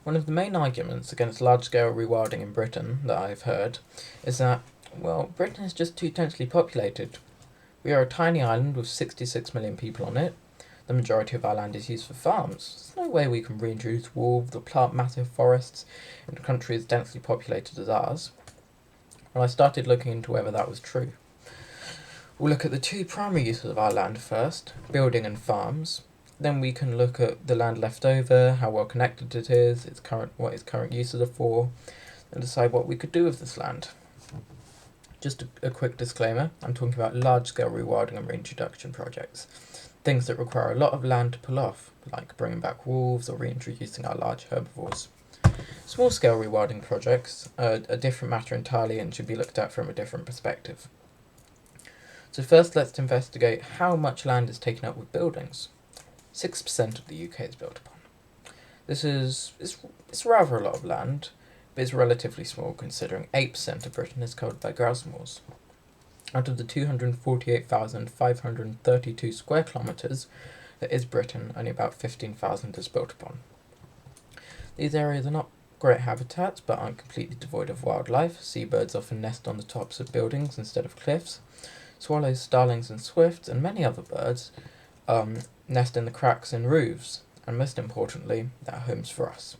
One of the main arguments against large-scale rewilding in Britain that I've heard is that, well, Britain is just too densely populated. We are a tiny island with 66 million people on it. The majority of our land is used for farms. There's no way we can reintroduce wolves or plant massive forests in a country as densely populated as ours. Well, I started looking into whether that was true. We'll look at the two primary uses of our land first, building and farms. Then we can look at the land left over, how well connected it is, what its current uses are for, and decide what we could do with this land. Just a quick disclaimer, I'm talking about large-scale rewilding and reintroduction projects. Things that require a lot of land to pull off, like bringing back wolves or reintroducing our large herbivores. Small-scale rewilding projects are a different matter entirely and should be looked at from a different perspective. So first let's investigate how much land is taken up with buildings. 6% of the UK is built upon. It's rather a lot of land, but it's relatively small considering 8% of Britain is covered by grouse moors. Out of the 248,532 square kilometres that is Britain, only about 15,000 is built upon. These areas are not great habitats, but aren't completely devoid of wildlife. Seabirds often nest on the tops of buildings instead of cliffs. Swallows, starlings and swifts, and many other birds nest in the cracks in roofs, and most importantly, they're homes for us.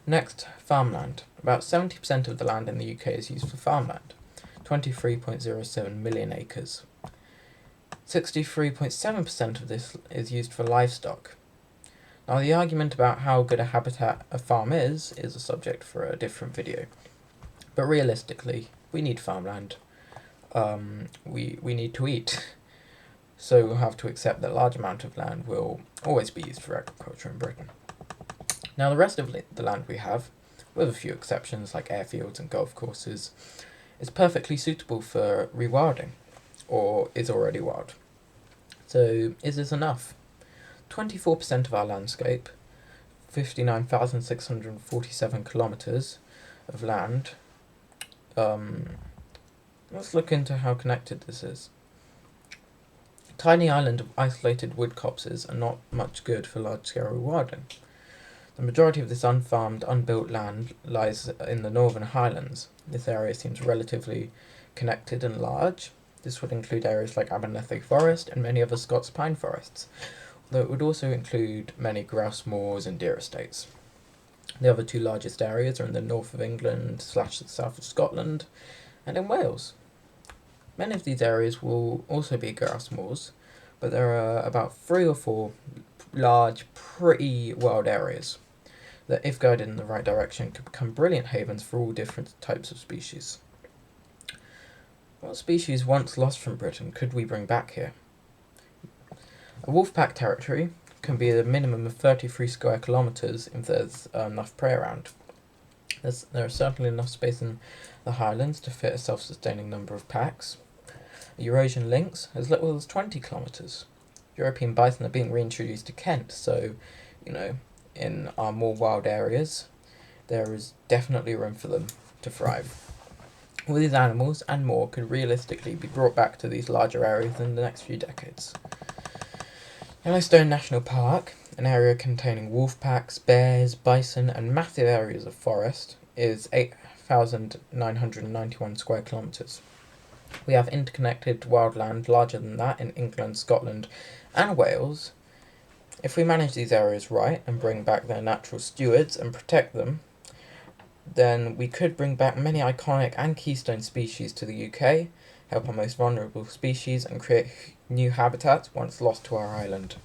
Next, farmland. About 70% of the land in the UK is used for farmland, 23.07 million acres. 63.7% of this is used for livestock. Now, the argument about how good a habitat a farm is a subject for a different video. But realistically, we need farmland. We need to eat. So we'll have to accept that a large amount of land will always be used for agriculture in Britain. Now the rest of the land we have, with a few exceptions like airfields and golf courses, is perfectly suitable for rewilding, or is already wild. So is this enough? 24% of our landscape, 59,647 kilometres of land. Let's look into how connected this is. Tiny island of isolated wood copses are not much good for large-scale rewilding. The majority of this unfarmed, unbuilt land lies in the Northern Highlands. This area seems relatively connected and large. This would include areas like Abernethy Forest and many other Scots pine forests, though it would also include many grouse moors and deer estates. The other two largest areas are in the north of England / the south of Scotland and in Wales. Many of these areas will also be grouse moors, but there are about 3 or 4 large, pretty wild areas that, if guided in the right direction, could become brilliant havens for all different types of species. What species once lost from Britain could we bring back here? A wolfpack territory can be a minimum of 33 square kilometres if there's enough prey around. There is certainly enough space in the Highlands to fit a self-sustaining number of packs. A Eurasian lynx as little as 20 kilometres. European bison are being reintroduced to Kent, so, in our more wild areas, there is definitely room for them to thrive. All these animals and more could realistically be brought back to these larger areas in the next few decades. Yellowstone National Park, an area containing wolf packs, bears, bison, and massive areas of forest, is 8,991 square kilometres. We have interconnected wildland larger than that in England, Scotland, and Wales. If we manage these areas right and bring back their natural stewards and protect them, then we could bring back many iconic and keystone species to the UK, help our most vulnerable species, and create new habitats once lost to our island.